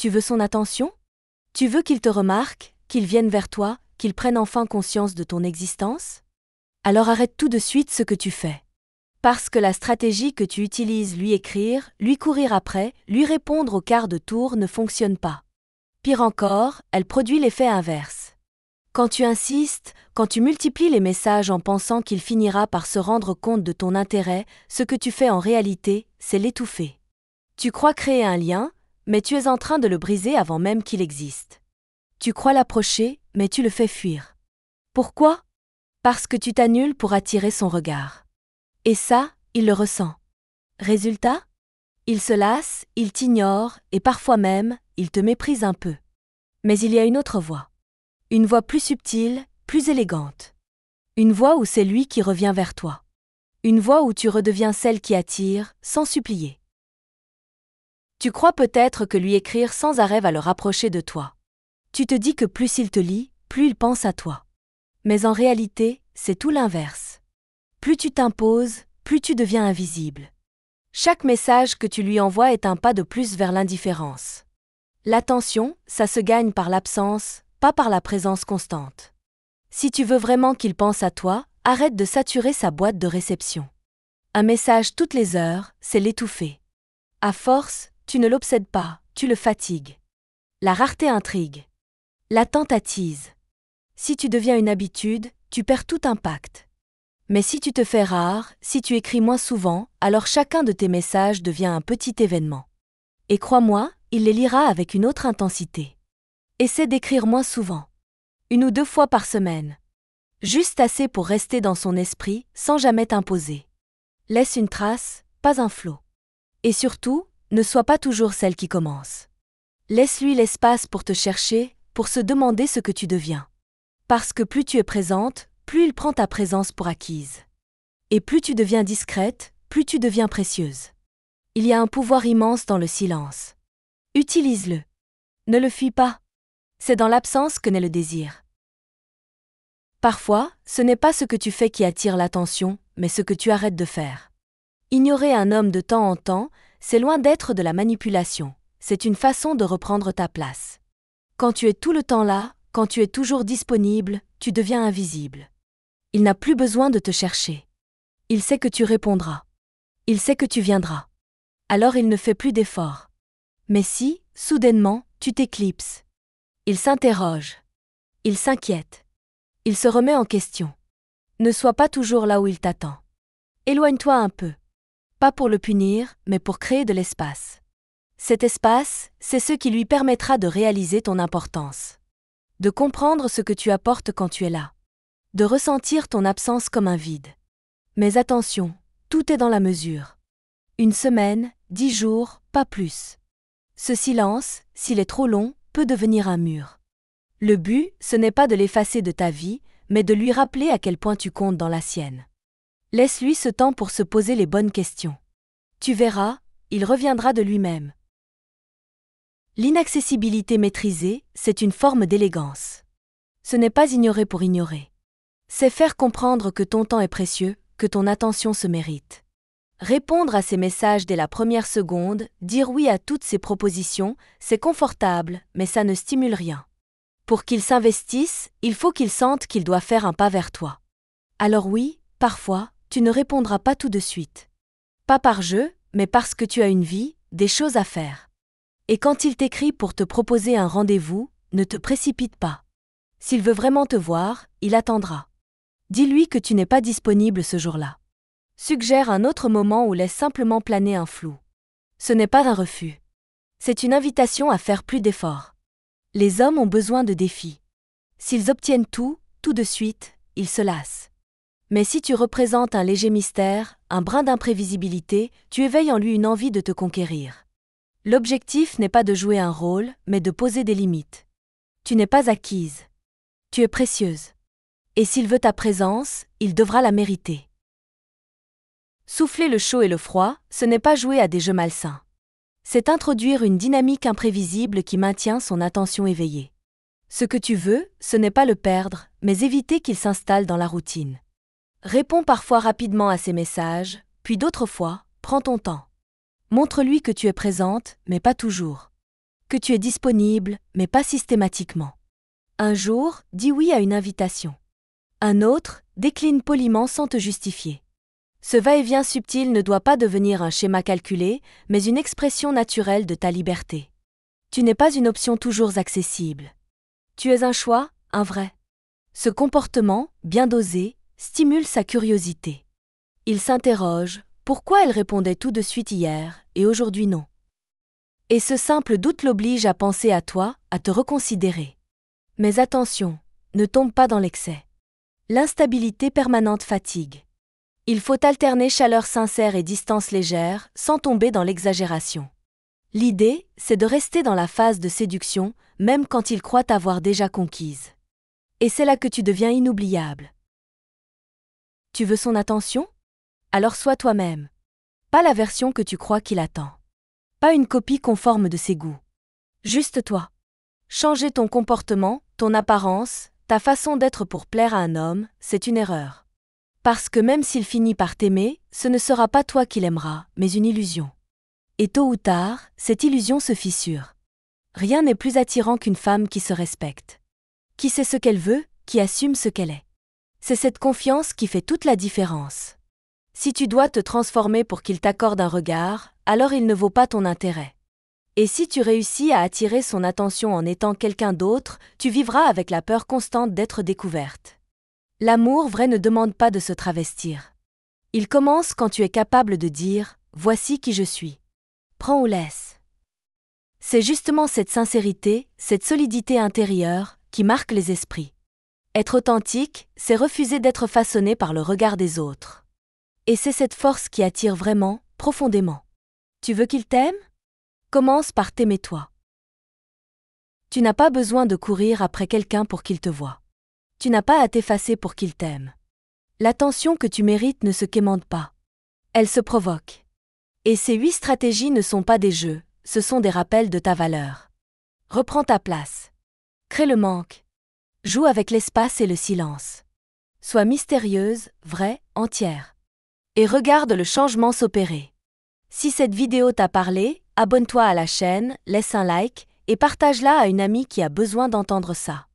Tu veux son attention? Tu veux qu'il te remarque, qu'il vienne vers toi, qu'il prenne enfin conscience de ton existence? Alors arrête tout de suite ce que tu fais. Parce que la stratégie que tu utilises, lui écrire, lui courir après, lui répondre au quart de tour ne fonctionne pas. Pire encore, elle produit l'effet inverse. Quand tu insistes, quand tu multiplies les messages en pensant qu'il finira par se rendre compte de ton intérêt, ce que tu fais en réalité, c'est l'étouffer. Tu crois créer un lien, mais tu es en train de le briser avant même qu'il existe. Tu crois l'approcher, mais tu le fais fuir. Pourquoi? Parce que tu t'annules pour attirer son regard. Et ça, il le ressent. Résultat? Il se lasse, il t'ignore, et parfois même, il te méprise un peu. Mais il y a une autre voie. Une voie plus subtile, plus élégante. Une voie où c'est lui qui revient vers toi. Une voie où tu redeviens celle qui attire, sans supplier. Tu crois peut-être que lui écrire sans arrêt va le rapprocher de toi. Tu te dis que plus il te lit, plus il pense à toi. Mais en réalité, c'est tout l'inverse. Plus tu t'imposes, plus tu deviens invisible. Chaque message que tu lui envoies est un pas de plus vers l'indifférence. L'attention, ça se gagne par l'absence, pas par la présence constante. Si tu veux vraiment qu'il pense à toi, arrête de saturer sa boîte de réception. Un message toutes les heures, c'est l'étouffer. À force, tu ne l'obsèdes pas, tu le fatigues. La rareté intrigue. L'attente attise. Si tu deviens une habitude, tu perds tout impact. Mais si tu te fais rare, si tu écris moins souvent, alors chacun de tes messages devient un petit événement. Et crois-moi, il les lira avec une autre intensité. Essaie d'écrire moins souvent. 1 ou 2 fois par semaine. Juste assez pour rester dans son esprit, sans jamais t'imposer. Laisse une trace, pas un flot. Et surtout, ne sois pas toujours celle qui commence. Laisse-lui l'espace pour te chercher, pour se demander ce que tu deviens. Parce que plus tu es présente, plus il prend ta présence pour acquise. Et plus tu deviens discrète, plus tu deviens précieuse. Il y a un pouvoir immense dans le silence. Utilise-le. Ne le fuis pas. C'est dans l'absence que naît le désir. Parfois, ce n'est pas ce que tu fais qui attire l'attention, mais ce que tu arrêtes de faire. Ignorer un homme de temps en temps, c'est loin d'être de la manipulation. C'est une façon de reprendre ta place. Quand tu es tout le temps là, quand tu es toujours disponible, tu deviens invisible. Il n'a plus besoin de te chercher. Il sait que tu répondras. Il sait que tu viendras. Alors il ne fait plus d'efforts. Mais si, soudainement, tu t'éclipses. Il s'interroge. Il s'inquiète. Il se remet en question. Ne sois pas toujours là où il t'attend. Éloigne-toi un peu. Pas pour le punir, mais pour créer de l'espace. Cet espace, c'est ce qui lui permettra de réaliser ton importance. De comprendre ce que tu apportes quand tu es là. De ressentir ton absence comme un vide. Mais attention, tout est dans la mesure. 1 semaine, 10 jours, pas plus. Ce silence, s'il est trop long, peut devenir un mur. Le but, ce n'est pas de l'effacer de ta vie, mais de lui rappeler à quel point tu comptes dans la sienne. Laisse-lui ce temps pour se poser les bonnes questions. Tu verras, il reviendra de lui-même. L'inaccessibilité maîtrisée, c'est une forme d'élégance. Ce n'est pas ignorer pour ignorer. C'est faire comprendre que ton temps est précieux, que ton attention se mérite. Répondre à ses messages dès la première seconde, dire oui à toutes ses propositions, c'est confortable, mais ça ne stimule rien. Pour qu'il s'investisse, il faut qu'il sente qu'il doit faire un pas vers toi. Alors oui, parfois, tu ne répondras pas tout de suite. Pas par jeu, mais parce que tu as une vie, des choses à faire. Et quand il t'écrit pour te proposer un rendez-vous, ne te précipite pas. S'il veut vraiment te voir, il attendra. Dis-lui que tu n'es pas disponible ce jour-là. Suggère un autre moment ou laisse simplement planer un flou. Ce n'est pas un refus. C'est une invitation à faire plus d'efforts. Les hommes ont besoin de défis. S'ils obtiennent tout de suite, ils se lassent. Mais si tu représentes un léger mystère, un brin d'imprévisibilité, tu éveilles en lui une envie de te conquérir. L'objectif n'est pas de jouer un rôle, mais de poser des limites. Tu n'es pas acquise. Tu es précieuse. Et s'il veut ta présence, il devra la mériter. Souffler le chaud et le froid, ce n'est pas jouer à des jeux malsains. C'est introduire une dynamique imprévisible qui maintient son attention éveillée. Ce que tu veux, ce n'est pas le perdre, mais éviter qu'il s'installe dans la routine. Réponds parfois rapidement à ses messages, puis d'autres fois, prends ton temps. Montre-lui que tu es présente, mais pas toujours. que tu es disponible, mais pas systématiquement. Un jour, dis oui à une invitation. Un autre, décline poliment sans te justifier. Ce va-et-vient subtil ne doit pas devenir un schéma calculé, mais une expression naturelle de ta liberté. Tu n'es pas une option toujours accessible. Tu es un choix, un vrai. Ce comportement, bien dosé, stimule sa curiosité. Il s'interroge, pourquoi elle répondait tout de suite hier, et aujourd'hui non? Et ce simple doute l'oblige à penser à toi, à te reconsidérer. Mais attention, ne tombe pas dans l'excès. L'instabilité permanente fatigue. Il faut alterner chaleur sincère et distance légère, sans tomber dans l'exagération. L'idée, c'est de rester dans la phase de séduction, même quand il croit t'avoir déjà conquise. Et c'est là que tu deviens inoubliable. Tu veux son attention? Alors sois toi-même. Pas la version que tu crois qu'il attend. Pas une copie conforme de ses goûts. Juste toi. Changer ton comportement, ton apparence, ta façon d'être pour plaire à un homme, c'est une erreur. Parce que même s'il finit par t'aimer, ce ne sera pas toi qui l'aimeras, mais une illusion. Et tôt ou tard, cette illusion se fissure. Rien n'est plus attirant qu'une femme qui se respecte. Qui sait ce qu'elle veut, qui assume ce qu'elle est. C'est cette confiance qui fait toute la différence. Si tu dois te transformer pour qu'il t'accorde un regard, alors il ne vaut pas ton intérêt. Et si tu réussis à attirer son attention en étant quelqu'un d'autre, tu vivras avec la peur constante d'être découverte. L'amour vrai ne demande pas de se travestir. Il commence quand tu es capable de dire « Voici qui je suis ». Prends ou laisse. C'est justement cette sincérité, cette solidité intérieure, qui marque les esprits. Être authentique, c'est refuser d'être façonné par le regard des autres. Et c'est cette force qui attire vraiment, profondément. Tu veux qu'il t'aime? Commence par t'aimer toi. Tu n'as pas besoin de courir après quelqu'un pour qu'il te voie. Tu n'as pas à t'effacer pour qu'il t'aime. L'attention que tu mérites ne se quémande pas. Elle se provoque. Et ces 8 stratégies ne sont pas des jeux, ce sont des rappels de ta valeur. Reprends ta place. Crée le manque. Joue avec l'espace et le silence. Sois mystérieuse, vraie, entière. Et regarde le changement s'opérer. Si cette vidéo t'a parlé, abonne-toi à la chaîne, laisse un like et partage-la à une amie qui a besoin d'entendre ça.